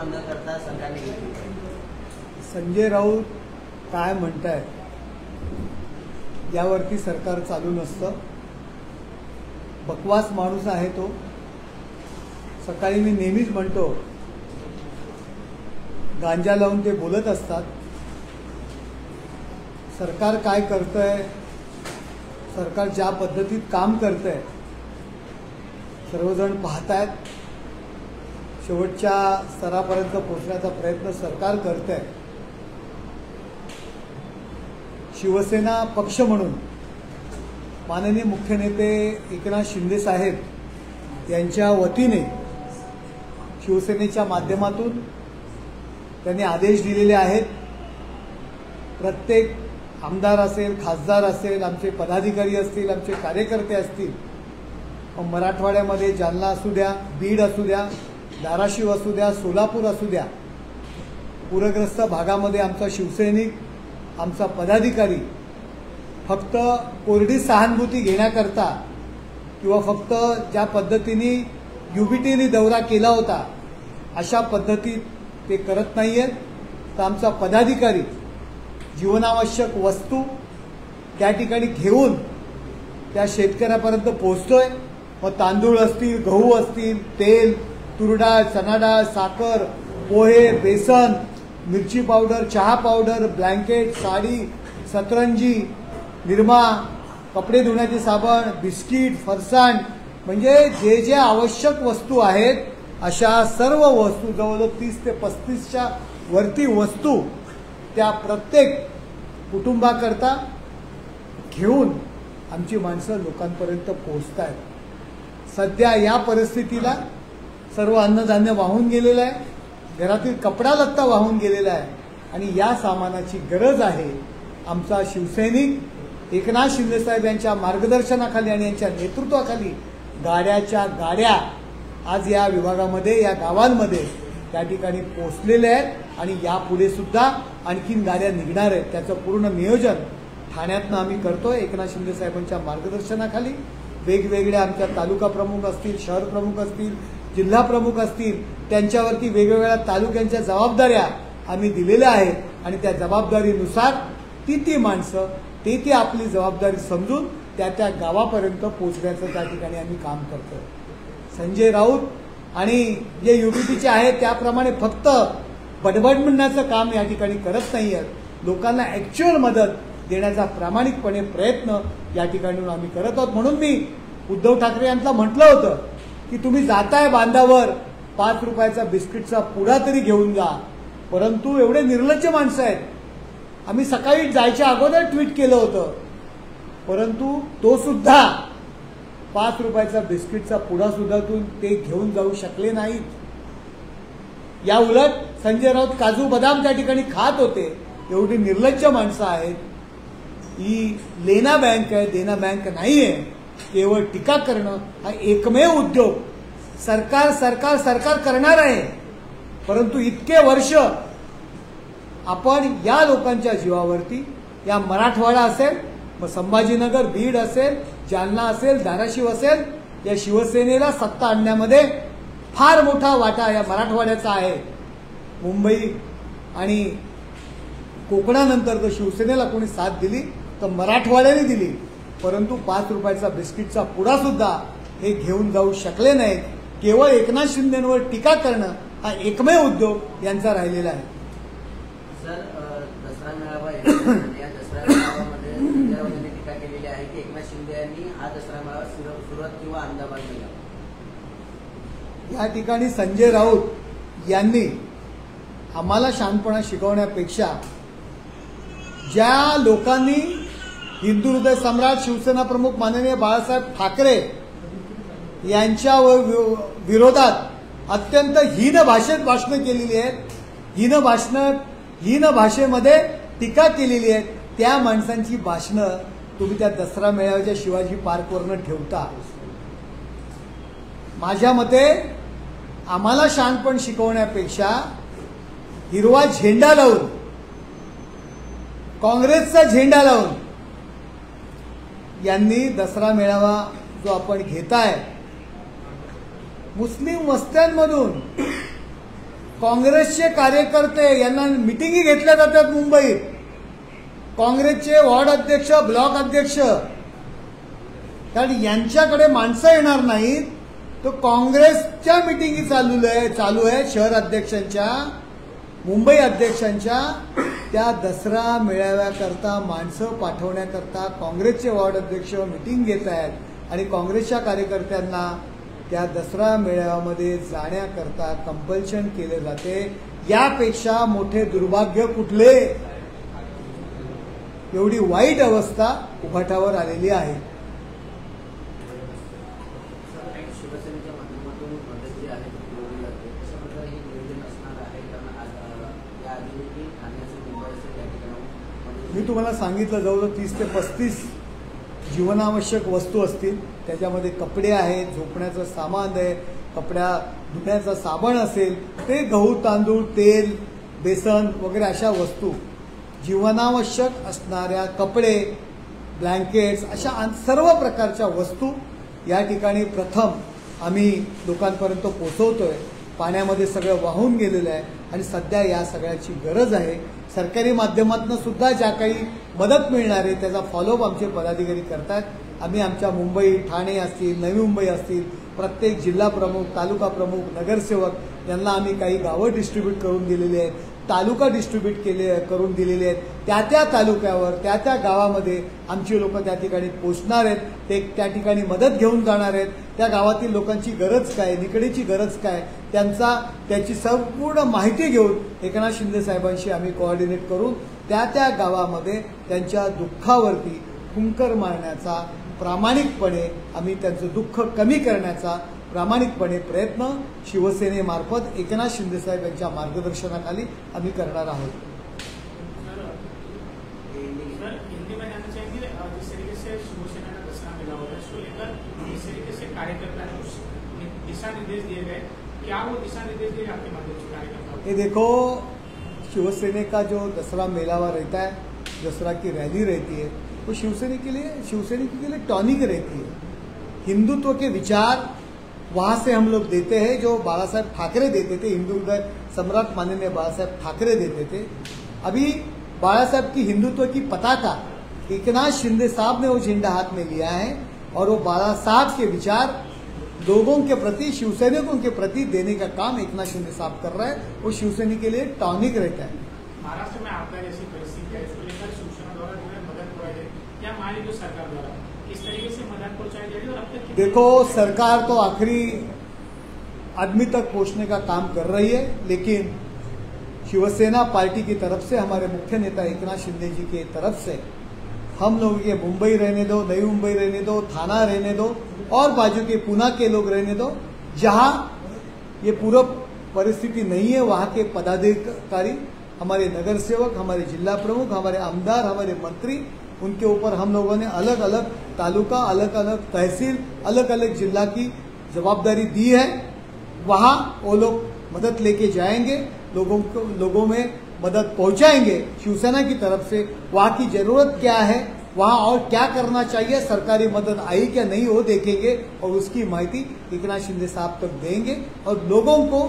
न करता सरकारने घेतली? संजय राऊत काय म्हणताय यावरती सरकार चालू नसतं. बकवास माणूस आहे तो. सकाळी मी नेहमीच म्हणतो, गांजा लावून ते बोलत असतात. सरकार काय करतंय, सरकार ज्या पद्धतीत काम करतंय सर्वजण पाहतायत. शेवटच्या स्तरापर्यंत पोहोचण्याचा प्रयत्न सरकार करतंय. शिवसेना पक्ष म्हणून माननीय मुख्य नेते एकनाथ शिंदे साहेब यांच्या वतीने शिवसेनेच्या माध्यमातून त्यांनी आदेश दिलेले आहेत. प्रत्येक आमदार असेल, खासदार असेल, आमचे पदाधिकारी असतील, आमचे कार्यकर्ते असतील, मराठवाड्यामध्ये जालना असू द्या, बीड असू द्या, धाराशिव असू द्या, सोलापूर असू द्या, पूरग्रस्त भागामध्ये आमचा शिवसैनिक, आमचा पदाधिकारी फक्त कोरडी सहानुभूती घेण्याकरता किंवा फक्त ज्या पद्धतीने युबीटीने दौरा केला होता अशा पद्धतीत ते करत नाहीयेत. तर आमचा पदाधिकारी जीवनावश्यक वस्तू त्या ठिकाणी घेऊन त्या शेतकऱ्यापर्यंत पोहोचतोय. मग तांदूळ असतील, गहू असतील, तेल, तुरडाळ, चणाडाळ, साखर, पोहे, बेसन, मिरची पावडर, चहा पावडर, ब्लँकेट, साडी, सतरंजी, निरमा, कपडे धुण्याचे साबण, बिस्किट, फरसाण, म्हणजे जे जे आवश्यक वस्तू आहेत अशा सर्व वस्तू जवळजवळ 30 ते 35च्या वरती वस्तू त्या प्रत्येक कुटुंबाकरता घेऊन आमची माणसं लोकांपर्यंत पोहोचत आहेत. सध्या या परिस्थितीला सर्व अन्नधान्य वाहून गेलेलं आहे, घरातील कपडा लत्ता वाहून गेलेला आहे आणि या सामानाची गरज आहे. आमचा शिवसैनिक एकनाथ शिंदे साहेब यांच्या मार्गदर्शनाखाली आणि यांच्या नेतृत्वाखाली गाड्याच्या गाड्या आज या विभागामध्ये, या गावांमध्ये त्या ठिकाणी पोहोचलेले आहेत आणि यापुढे सुद्धा आणखीन गाड्या निघणार आहेत. त्याचं पूर्ण नियोजन ठाण्यातनं आम्ही करतोय. एकनाथ शिंदे साहेबांच्या मार्गदर्शनाखाली वेगवेगळ्या आमच्या तालुका प्रमुख असतील, शहर प्रमुख असतील, जिल्हा प्रमुख असतील, त्यांच्यावरती वेगवेगळ्या तालुक्यांच्या जबाबदाऱ्या आम्ही दिलेल्या आहेत आणि त्या जबाबदारीनुसार ती माणसं ती आपली जबाबदारी समजून त्या गावापर्यंत पोहोचण्याचं त्या ठिकाणी आम्ही काम करतोय. संजय राऊत आणि जे युबीटीचे आहेत त्याप्रमाणे फक्त बडबड म्हणण्याचं काम या ठिकाणी करत नाही आहेत. लोकांना ॲक्च्युअल मदत देण्याचा प्रामाणिकपणे प्रयत्न या ठिकाणी आम्ही करत आहोत. म्हणून मी उद्धव ठाकरे यांना म्हटलं होतं की तुम्ही जाताय बांधावर 5 रुपयाचा बिस्किटचा पुडा तरी घेऊन जा, परंतु एवढे निर्लज्ज माणसं आहेत. आम्ही सकाळी जायच्या अगोदर ट्विट केलं होतं, परंतु तो सुद्धा 5 रुपयाचा बिस्किटचा पुडा सुद्धा ते घेऊन जाऊ शकले नाहीत. या उलट संजय राऊत काजू बदाम त्या ठिकाणी खात होते. एवढी निर्लज्ज माणसं आहेत. ही लेना बँक आहे, देना बँक नाहीये. केवळ टीका करणं हा एकमेव उद्योग सरकार सरकार सरकार करणार आहे. परंतु इतके वर्ष आपण या लोकांच्या जीवावरती, या मराठवाडा असेल, मग संभाजीनगर, बीड असेल, जालना असेल, धाराशिव असेल, या शिवसेनेला सत्ता आणण्यामध्ये फार मोठा वाटा या मराठवाड्याचा आहे. मुंबई आणि कोकणानंतर जर शिवसेनेला कोणी साथ दिली तर मराठवाड्याने दिली, परंतु 5 रुपयाचा बिस्किटचा पुडा सुद्धा हे घेऊन जाऊ शकले नाहीत. केवळ एकनाथ शिंदेंवर टीका करणं हा एकमेव उद्योग यांचा राहिलेला आहे. सर, दसरा मेळावा या दसरा मेळाव्यामध्ये संजय राऊत यांनी टीका केलेली आहे की एकनाथ शिंदे यांनी हा दसरा मेळावा सुरत किंवा अहमदाबाद केला. या ठिकाणी संजय राऊत यांनी आम्हाला शहाणपणा शिकवण्यापेक्षा ज्या लोकांनी हिंदू हृदय सम्राट शिवसेना प्रमुख माननीय बाळासाहेब ठाकरे यांच्या विरोधात अत्यंत हीन भाषेत भाषणं केलेली आहेत, हीन भाषेमध्ये टीका केलेली आहे, त्या माणसांची भाषणं तुम्ही त्या दसरा मेळाव्याच्या शिवाजी पार्कवरनं ठेवता. माझ्या मते आम्हाला शहाणपण शिकवण्यापेक्षा हिरवा झेंडा लावून, काँग्रेसचा झेंडा लावून यांनी दसरा मेळावा जो आपण घेताय मुस्लिम वस्त्यांमधून काँग्रेसचे कार्यकर्ते यांना मिटिंगी घेतल्या जातात मुंबईत. काँग्रेसचे वॉर्ड अध्यक्ष, ब्लॉक अध्यक्ष, कारण यांच्याकडे माणसं येणार नाहीत. तो काँग्रेसच्या मिटिंगी चालू आहे शहर अध्यक्षांच्या, मुंबई अध्यक्षांच्या. त्या दसरा मेळाव्याकरता माणसं पाठवण्याकरता काँग्रेसचे वॉर्ड अध्यक्ष मिटिंग घेत आहेत आणि काँग्रेसच्या कार्यकर्त्यांना त्या दसरा मेळाव्यामध्ये जाण्याकरता कंपल्शन केले जाते. यापेक्षा मोठे दुर्भाग्य कुठले? एवढी वाईट अवस्था उभाटावर आलेली आहे. शिवसेनेच्या माध्यमातून मदत जी आहे ती पुरवली जाते, अशा प्रकारे हे नियोजन असणार आहे. कारण या आधी ठाण्याचे मुंबई असेल या ठिकाणी मी तुम्हाला सांगितलं जवळजवळ 30 ते 35 जीवनावश्यक वस्तू असतील. त्याच्यामध्ये कपडे आहेत, झोपण्याचं सामान आहे, कपड्या धुण्याचा साबण असेल, ते गहू तांदूळ तेल बेसन वगैरे अशा वस्तू, जीवनावश्यक असणाऱ्या कपडे ब्लँकेट्स अशा सर्व प्रकारच्या वस्तू या ठिकाणी प्रथम आम्ही लोकांपर्यंत पोहोचवतोय. पाण्यामध्ये सगळं वाहून गेलेलं आहे आणि सध्या या सगळ्याची गरज आहे. सरकारी माध्यमातून सुद्धा ज्या काही मदत मिळणार आहे त्याचा फॉलोअप आमचे पदाधिकारी करतात. आम्ही आमच्या मुंबई, ठाणे असतील, नवी मुंबई असतील, प्रत्येक जिल्हा प्रमुख, तालुका प्रमुख, नगरसेवक यांना आम्ही काही गावं डिस्ट्रीब्यूट करून दिलेली आहेत, तालुका डिस्ट्रीब्यूट करून दिलेले आहेत. त्या तालुक्यावर त्या गावामध्ये आमची लोक त्या ठिकाणी पोहोचणार आहेत. ते त्या ठिकाणी मदत घेऊन जाणार आहेत. त्या गावातील लोकांची गरज काय, निकडीची गरज काय, त्याची संपूर्ण माहिती घेऊन एकनाथ शिंदे साहेबांशी आम्ही कोऑर्डिनेट करून त्या गावामध्ये त्यांच्या दुःखावरती फुंकर मारण्याचा प्रामाणिकपणे, आम्ही त्यांचं दुःख कमी करण्याचा प्रामाणिकपणे प्रयत्न शिवसेनेमार्फत एकनाथ शिंदे साहेब यांच्या मार्गदर्शनाखाली आम्ही करणार आहोत. हिंदी में जानना चाहेंगे जिस तरीके से शिवसेना का दसरा मिला हुआ है उसको लेकर जिस तरीके से कार्यकर्ता दिशा निर्देश दिए गए, क्या वो दिशा निर्देश दिए आपके माध्यम से कार्यकर्ता? ये देखो, शिवसेना का जो दसरा मेलावा रहता है, दसरा की रैली रहती है, वो शिवसेना के लिए टॉनिक रहती है. हिंदुत्व के विचार वहां से हम लोग देते हैं जो बाला साहेब ठाकरे देते थे, हिंदू सम्राट माननीय बाला साहेब ठाकरे देते थे. अभी बाला साहेब की हिंदुत्व की पताका एकनाथ शिंदे साहब ने वो झंडा हाथ में लिया है और वो बाला साहब के विचार लोगों के प्रति, शिवसैनिकों के प्रति देने का काम एकनाथ शिंदे साहब कर रहा है. वो शिवसेना के लिए टॉनिक रहता है. महाराष्ट्र में आपदा जैसी परिस्थिति है, इसको लेकर शिवसेना द्वारा जो है मदद कराई जाए या मान लीजिए सरकार द्वारा किस तरीके से मदद पहुंचाई जाएगी? और अब तक देखो, सरकार तो आखिरी आदमी तक पहुंचने का काम कर रही है, लेकिन शिवसेना पार्टी की तरफ से, हमारे मुख्य नेता एकनाथ शिंदे जी की तरफ से हम लोग ये मुंबई रहने दो, नई मुंबई रहने दो, थाना रहने दो और बाजू के पुणे के लोग रहने दो, जहां ये पूरा परिस्थिति नहीं है, वहां के पदाधिकारी, हमारे नगर सेवक, हमारे जिला प्रमुख, हमारे आमदार, हमारे मंत्री, उनके ऊपर हम लोगों ने अलग अलग तालुका, अलग अलग तहसील, अलग अलग जिला की जवाबदारी दी है. वहां वो लोग मदद लेके जाएंगे, लोगों में मदद पहुंचाएंगे. शिवसेना की तरफ से वहां की जरूरत क्या है, वहां और क्या करना चाहिए, सरकारी मदद आई क्या नहीं, वो देखेंगे और उसकी माहिती एकनाथ शिंदे साहब तक देंगे और लोगों को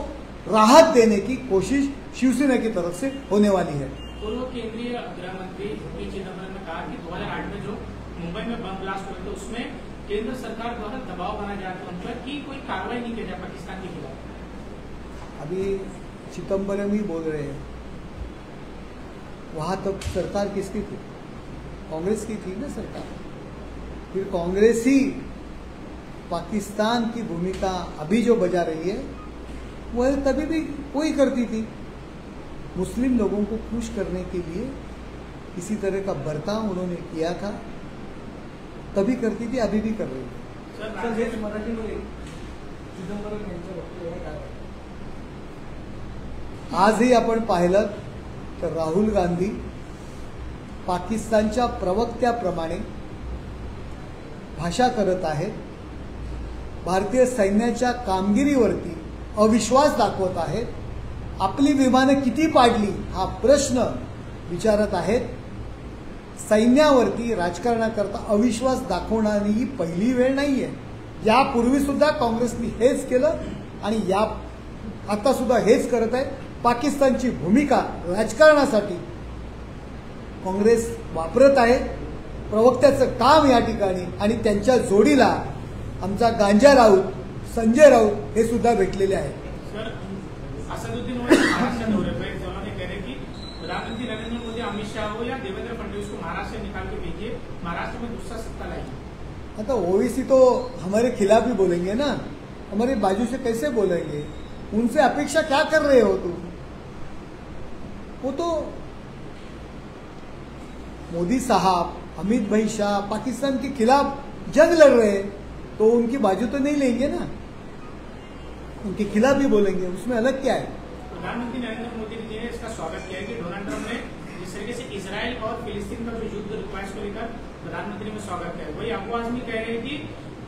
राहत देने की कोशिश शिवसेना की तरफ से होने वाली है. पूर्व केंद्रीय गृह मंत्री पी चिदम्बरम ने कहा कि 2008 में जो मुंबई में बम ब्लास्ट हुए थे उसमें केंद्र सरकार द्वारा दबाव बना जाता उन पर कि कोई कार्रवाई नहीं की जाए पाकिस्तान के खिलाफ. अभी चिदम्बरम ही बोल रहे हैं, वहां तक सरकार किसकी थी? कांग्रेस की थी ना सरकार. फिर कांग्रेस ही पाकिस्तान की भूमिका अभी जो बजा रही है वह तभी भी वही करती थी. मुस्लिम लोगों को खुश करने के लिए इसी तरह का बर्ताव उन्होंने किया था, तभी करती थी, अभी भी कर रही है. आजही आपण पाहिलं तर राहुल गांधी पाकिस्तानच्या प्रवक्त्याप्रमाणे भाषा करत आहेत, भारतीय सैन्याच्या कामगिरीवरती अविश्वास दाखवत आहेत, आपली विमानं किती पाडली हा प्रश्न विचारत आहेत. सैन्यावरती राजकारणाकरता अविश्वास दाखवणारी ही पहिली वेळ नाहीये. यापूर्वी सुद्धा काँग्रेसने हेच केलं आणि आता सुद्धा हेच करत आहे. पाकिस्तानची भूमिका राजकारणासाठी काँग्रेस वापरत आहे. प्रवक्त्याचं काम या ठिकाणी आणि त्यांच्या जोडीला आमचा गांजा राऊत, संजय राऊत हे सुद्धा भेटलेले आहेत. सर, असदुद्दीन ओवैसी महाराष्ट्र दौरे पे उन्होंने कह रहे कि प्रधानमंत्री नरेंद्र मोदी, अमित शाह हो या देवेंद्र फडणवीस को महाराष्ट्र से निकाल के भेजिए, महाराष्ट्र में दूसरा सत्ता लाइए. आता ओवैसी तो हमारे खिलाफ ही बोलेंगे ना, हमारे बाजू से कैसे बोलेंगे? उनसे अपेक्षा क्या कर रहे हो तुम? वो तो मोदी साहब, अमित भाई शाह पाकिस्तान के खिलाफ जंग लड़ रहे हैं, तो उनकी बाजू तो नहीं लेंगे ना, उनके खिलाफ ही बोलेंगे. उसमें अलग क्या है? प्रधानमंत्री नरेंद्र मोदी जी ने इसका स्वागत किया है कि डोनाल्ड ट्रंप ने जिस तरीके से इजराइल और फिलिस्तीन का जो युद्ध रुका है उसको लेकर प्रधानमंत्री ने स्वागत किया है. वही अबू आजमी कह रहे हैं कि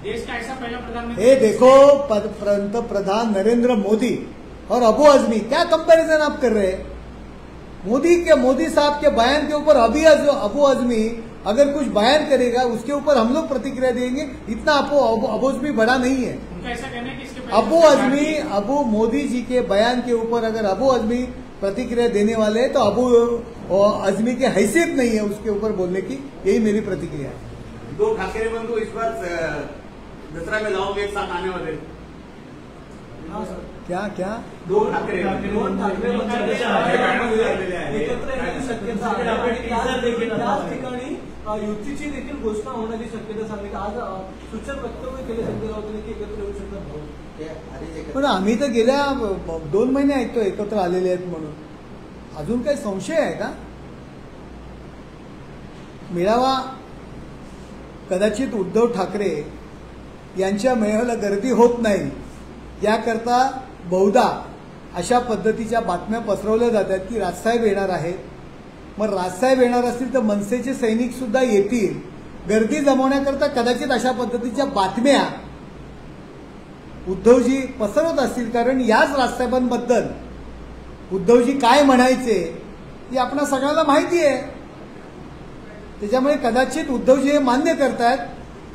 देश का ऐसा पहला प्रधानमंत्री. ये देखो, पंतप्रधान नरेंद्र मोदी और अबू आजमी, क्या कंपैरिजन आप कर रहे हैं? मोदी साहब के बयान के ऊपर अबू आजमी अगर कुछ बयान करेगा उसके ऊपर हम लोग प्रतिक्रिया देंगे. इतना अबू आजमी बड़ा नहीं है. उनका ऐसा कहना है कि इसके अबू मोदी जी के बयान के ऊपर अगर अबू आजमी प्रतिक्रिया देने वाले हैं तो अबू आजमी की हैसियत नहीं है उसके ऊपर बोलने की. यही मेरी प्रतिक्रिया है. दो ठाकरे बंधु इस बार दसरा में लाओगे एक साथ आने वाले? क्या क्या दो ठाकरे एकत्र येण्याची शक्यता आहे. त्याच ठिकाणी युतीची देखील घोषणा होण्याची शक्यता सांगितली. आज सूचक वक्तव्य केले संजय राऊतांनी की एकत्र येऊ शकतात. ते आधीच एकत्र- पण आम्ही तर गेल्या 2 महिने ऐकतो एकत्र आलेले आहेत म्हणून. अजून काही संशय आहे का? मेळावा कदाचित उद्धव ठाकरे यांच्या मेळाव्याला गर्दी होत नाही याकरता बहुधा अशा पद्धतीच्या बातम्या पसरवल्या जातात की राजसाहेब येणार आहेत. मग राजसाहेब येणार असतील तर मनसेचे सैनिक सुद्धा येतील. गर्दी जमवण्याकरता कदाचित अशा पद्धतीच्या बातम्या उद्धवजी पसरवत असतील. कारण याच राजसाहेबांबद्दल उद्धवजी काय म्हणायचे हे आपणा सगळ्यांना माहिती आहे. त्याच्यामुळे कदाचित उद्धवजी हे मान्य करतात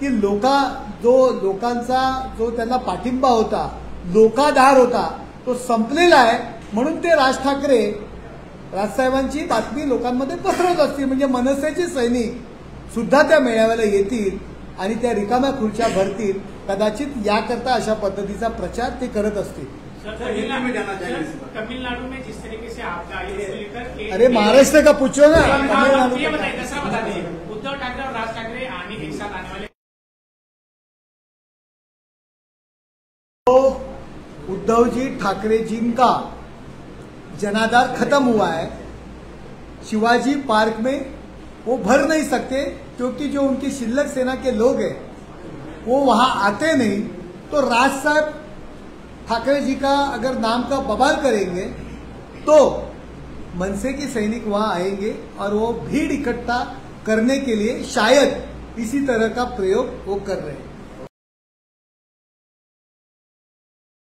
की लोकांचा जो त्यांना पाठिंबा होता, लोकाधार होता, तो संपलेला आहे. म्हणून ते राज ठाकरे राजसाहेबांची बातमी लोकांमध्ये पसरवत असतील. म्हणजे मनसेचे सैनिक सुद्धा त्या मेळाव्याला येतील आणि त्या रिकाम्या खुर्च्या भरतील. कदाचित याकरता अशा पद्धतीचा प्रचार ते करत असतील. तमिलनाडु में जिस तरीके से आपदा आई उसको लेकर अरे महाराष्ट्र का पूछो ना. ये बताइए, दूसरा बता दीजिए, उद्धव ठाकरे और राज ठाकरे आने एक साथ आने वाले. उद्धव जी ठाकरे जी का जनाधार खत्म हुआ है. शिवाजी पार्क में वो भर नहीं सकते क्योंकि जो उनकी शिल्लक सेना के लोग हैं वो वहां आते नहीं. तो राज साहब ठाकरे जी का अगर नाम का बवाल करेंगे तो मनसे के सैनिक वहां आएंगे और वो भीड़ इकट्ठा करने के लिए शायद इसी तरह का प्रयोग वो कर रहे हैं.